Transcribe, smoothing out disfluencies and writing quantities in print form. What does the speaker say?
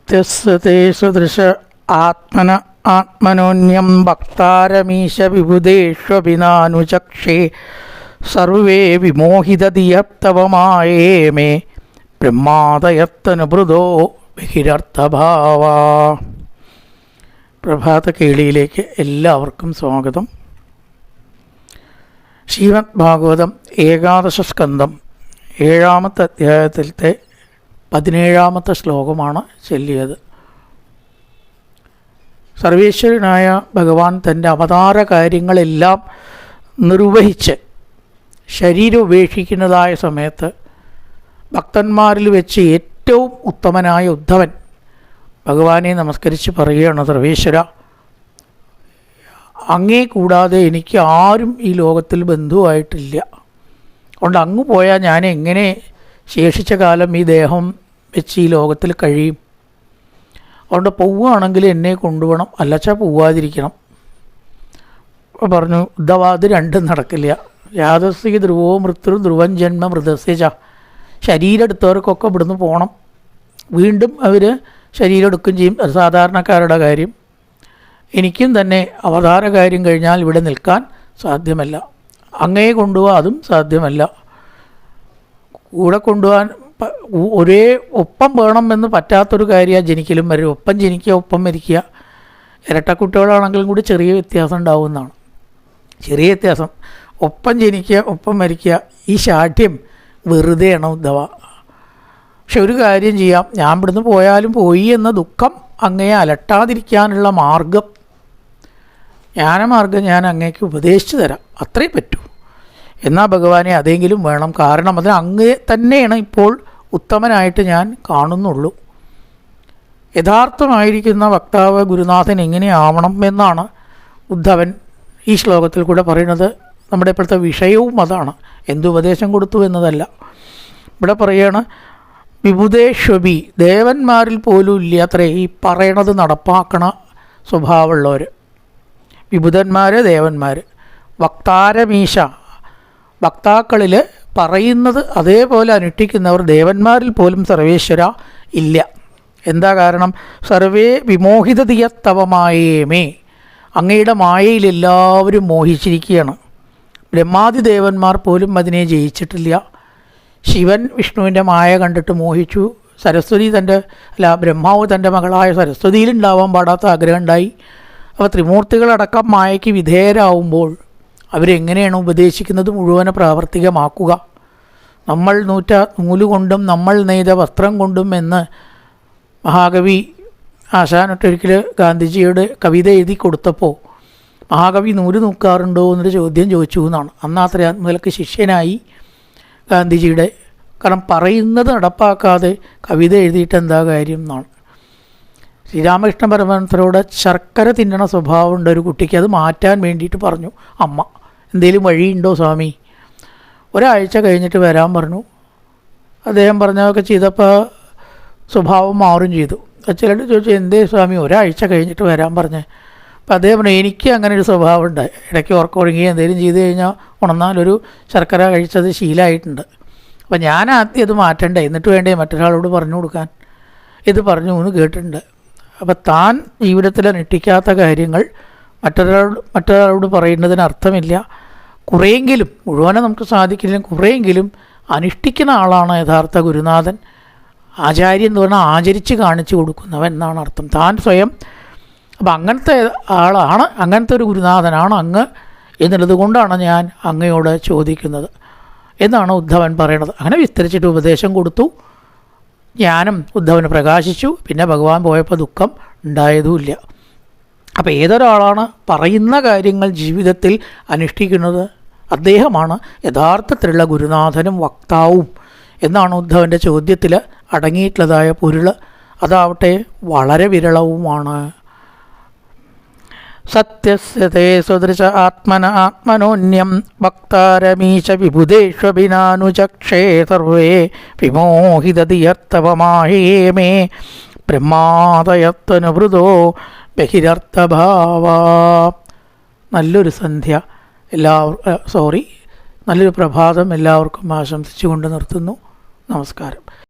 സത്യസ്യ തേ സദൃശ ആത്മന ആത്മനോന്യം വക്താരമീശ വിബുധേഷ്വഭിനാനുചക്ഷേ survey വിമോഹിതധിയത്തവമായേ may ബ്രഹ്മാദയത്തനുഭൃതോ ബഹിരർത്ഥഭാവ. പ്രഭാത കേളിയിലേക്ക് എല്ലാവർക്കും സ്വാഗതം. ശ്രീമദ് ഭാഗവതം ഏകാദശ സ്കന്ധം 7-ാമത്തെ അധ്യായത്തിലത്തെ 17-ാമത്തെ ശ്ലോകമാണ് ചൊല്ലിയത്. സർവേശ്വരനായ ഭഗവാൻ തൻ്റെ അവതാര കാര്യങ്ങളെല്ലാം നിർവഹിച്ച് ശരീരം ഉപേക്ഷിക്കുന്നതായ സമയത്ത് ഭക്തന്മാരിൽ വെച്ച് ഏറ്റവും ഉത്തമനായ ഉദ്ധവൻ ഭഗവാനെ നമസ്കരിച്ച് പറയുകയാണ്, സർവേശ്വര, അങ്ങേ കൂടാതെ എനിക്ക് ആരും ഈ ലോകത്തിൽ ബന്ധുവായിട്ടില്ല. അതുകൊണ്ട് അങ്ങ് പോയാൽ ഞാൻ എങ്ങനെ ശേഷിച്ച കാലം ഈ ദേഹം വെച്ച് ഈ ലോകത്തിൽ കഴിയും? അതുകൊണ്ട് പോവുകയാണെങ്കിൽ എന്നെ കൊണ്ടുപോകണം, അല്ലച്ചാൽ പോവാതിരിക്കണം. പറഞ്ഞു, ഉദ്ധവ, അത് രണ്ടും നടക്കില്ല. യാദസ്യ ധ്രുവോ മൃത്യു ധ്രുവൻ ജന്മ മൃതസ്യച. ശരീരം എടുത്തവർക്കൊക്കെ ഇവിടുന്ന് പോകണം, വീണ്ടും അവർ ശരീരം എടുക്കുകയും ചെയ്യും. അത് സാധാരണക്കാരുടെ കാര്യം. എനിക്കും തന്നെ അവതാര കാര്യം കഴിഞ്ഞാൽ ഇവിടെ നിൽക്കാൻ സാധ്യമല്ല. അങ്ങയെ കൊണ്ടുപോകാൻ അതും സാധ്യമല്ല. കൂടെ കൊണ്ടുപോകാൻ ഒരേ ഒപ്പം വേണമെന്ന് പറ്റാത്തൊരു കാര്യമാണ് ജനിക്കലും വരും. ഒപ്പം ജനിക്കുക, ഒപ്പം മരിക്കുക. ഇരട്ടക്കുട്ടികളാണെങ്കിലും കൂടി ചെറിയ വ്യത്യാസം ഉണ്ടാവുന്നതാണ്. ചെറിയ വ്യത്യാസം. ഒപ്പം ജനിക്കുക, ഒപ്പം മരിക്കുക, ഈ ശാഠ്യം വെറുതെയാണ് ഉദ്ധവ. പക്ഷെ ഒരു കാര്യം ചെയ്യാം, ഞാൻ ഇവിടുന്ന് പോയാലും പോയി എന്ന ദുഃഖം അങ്ങയെ അലട്ടാതിരിക്കാനുള്ള മാർഗം, ജ്ഞാനമാർഗം ഞാൻ അങ്ങേക്ക് ഉപദേശിച്ചു തരാം. അത്രേ പറ്റൂ. എന്നാൽ ഭഗവാനെ അതെങ്കിലും വേണം. കാരണം അത് അങ്ങ് തന്നെയാണ് ഇപ്പോൾ ഉത്തമനായിട്ട് ഞാൻ കാണുന്നുള്ളൂ. യഥാർത്ഥമായിരിക്കുന്ന വക്താവ് ഗുരുനാഥൻ എങ്ങനെയാവണം എന്നാണ് ഉദ്ധവൻ ഈ ശ്ലോകത്തിൽ കൂടെ പറയുന്നത്. നമ്മുടെ ഇപ്പോഴത്തെ വിഷയവും അതാണ്. എന്തുപദേശം കൊടുത്തു എന്നതല്ല. ഇവിടെ പറയുകയാണ്, വിബുധേഷ്വഭി, ദേവന്മാരിൽ പോലും ഇല്ല അത്രേ ഈ പറയണത് നടപ്പാക്കണ സ്വഭാവമുള്ളവർ. വിബുധന്മാർ, ദേവന്മാർ. വക്താരമീശ, വക്താക്കളിൽ പറയുന്നത് അതേപോലെ അനുഷ്ഠിക്കുന്നവർ ദേവന്മാരിൽ പോലും സർവേശ്വര ഇല്ല. എന്താ കാരണം? സർവേ വിമോഹിതധിയത്തവമായേമേ, അങ്ങയുടെ മായയിൽ എല്ലാവരും മോഹിച്ചിരിക്കുകയാണ്. ബ്രഹ്മാദി ദേവന്മാർ പോലും അതിനെ ജയിച്ചിട്ടില്ല. ശിവൻ വിഷ്ണുവിൻ്റെ മായ കണ്ടിട്ട് മോഹിച്ചു. സരസ്വതി ബ്രഹ്മാവ് തൻ്റെ മകളായ സരസ്വതിയിലുണ്ടാവാൻ പാടാത്ത ആഗ്രഹം ഉണ്ടായി. അപ്പോൾ ത്രിമൂർത്തികളടക്കം മായയ്ക്ക് വിധേയരാകുമ്പോൾ അവരെങ്ങനെയാണ് ഉപദേശിക്കുന്നത് മുഴുവനെ പ്രാവർത്തികമാക്കുക? നമ്മൾ നൂറ്റ നൂലുകൊണ്ടും നമ്മൾ നെയ്ത വസ്ത്രം കൊണ്ടും എന്ന് മഹാകവി ആശാനൊട്ടൊരിക്കൽ ഗാന്ധിജിയുടെ കവിത എഴുതി കൊടുത്തപ്പോൾ മഹാകവി നൂല് നോക്കാറുണ്ടോ എന്നൊരു ചോദ്യം ചോദിച്ചു എന്നാണ്. അന്നത്ര മുതലക്ക് ശിഷ്യനായി ഗാന്ധിജിയുടെ. കാരണം പറയുന്നത് നടപ്പാക്കാതെ കവിത എഴുതിയിട്ട് എന്താ കാര്യം എന്നാണ്. ശ്രീരാമകൃഷ്ണ പരമഹംസരോട് ശർക്കര തിന്നണ സ്വഭാവമുണ്ട് ഒരു കുട്ടിക്ക്. അത് മാറ്റാൻ വേണ്ടിയിട്ട് പറഞ്ഞു അമ്മ, എന്തേലും വഴിയുണ്ടോ സ്വാമി? ഒരാഴ്ച കഴിഞ്ഞിട്ട് വരാൻ പറഞ്ഞു. അദ്ദേഹം പറഞ്ഞതൊക്കെ ചെയ്തപ്പോൾ സ്വഭാവം മാറും ചെയ്തു. ചിലർ ചോദിച്ചു, എന്തേ സ്വാമി ഒരാഴ്ച കഴിഞ്ഞിട്ട് വരാൻ പറഞ്ഞേ? അപ്പം അദ്ദേഹം പറഞ്ഞു, എനിക്ക് അങ്ങനെ ഒരു സ്വഭാവം ഉണ്ട്. ഇടയ്ക്ക് ഉറക്കമൊഴുകി എന്തെങ്കിലും ചെയ്ത് കഴിഞ്ഞാൽ ഉണർന്നാലൊരു ശർക്കര കഴിച്ചത് ശീലമായിട്ടുണ്ട്. അപ്പം ഞാൻ ആദ്യം അത് മാറ്റണ്ടേ, എന്നിട്ട് വേണ്ടേ മറ്റൊരാളോട് പറഞ്ഞു കൊടുക്കാൻ? ഇത് പറഞ്ഞു എന്ന് കേട്ടിട്ടുണ്ട്. അപ്പം താൻ ജീവിതത്തിൽ അനുഷ്ഠിക്കാത്ത കാര്യങ്ങൾ മറ്റൊരാളോട് പറയുന്നതിന് അർത്ഥമില്ല. കുറേയെങ്കിലും, മുഴുവനെ നമുക്ക് സാധിക്കില്ലെങ്കിലും കുറേയെങ്കിലും അനുഷ്ഠിക്കുന്ന ആളാണ് യഥാർത്ഥ ഗുരുനാഥൻ. ആചാര്യൻ എന്ന് പറഞ്ഞാൽ ആചരിച്ച് കാണിച്ചു കൊടുക്കുന്നവൻ എന്നാണ് അർത്ഥം. താൻ സ്വയം അപ്പം അങ്ങനത്തെ ആളാണ്, അങ്ങനത്തെ ഒരു ഗുരുനാഥനാണ് അങ്ങ് എന്നുള്ളത് കൊണ്ടാണ് ഞാൻ അങ്ങയോട് ചോദിക്കുന്നത് എന്നാണ് ഉദ്ധവൻ പറയണത്. അങ്ങനെ വിസ്തരിച്ചിട്ട് ഉപദേശം കൊടുത്തു. ജ്ഞാനം ഉദ്ധവന് പ്രകാശിച്ചു. പിന്നെ ഭഗവാൻ പോയപ്പോൾ ദുഃഖം ഉണ്ടായതുമില്ല. അപ്പോൾ ഏതൊരാളാണ് പറയുന്ന കാര്യങ്ങൾ ജീവിതത്തിൽ അനുഷ്ഠിക്കുന്നത് അദ്ദേഹമാണ് യഥാർത്ഥത്തിലുള്ള ഗുരുനാഥനും വക്താവും എന്നാണ് ഉദ്ധവൻ്റെ ചോദ്യത്തിൽ അടങ്ങിയിട്ടുള്ളതായ പൊരുൾ. അതാവട്ടെ വളരെ വിരളവുമാണ്. സത്യസ്യ തേ സദൃശ ആത്മന ആത്മനോന്യം വക്താരമീശ വിബുധേഷ്വഭിനാനുചക്ഷേ സർവേ വിമോഹിതധിയർത്ഥവമായേ മേ ബ്രഹ്മാദയത്തനുഭൃതോ ബഹിരർത്ഥഭാവ. നല്ലൊരു സന്ധ്യ നല്ലൊരു പ്രഭാതം എല്ലാവർക്കും ആശംസിച്ചുകൊണ്ട് നിർത്തുന്നു. നമസ്കാരം.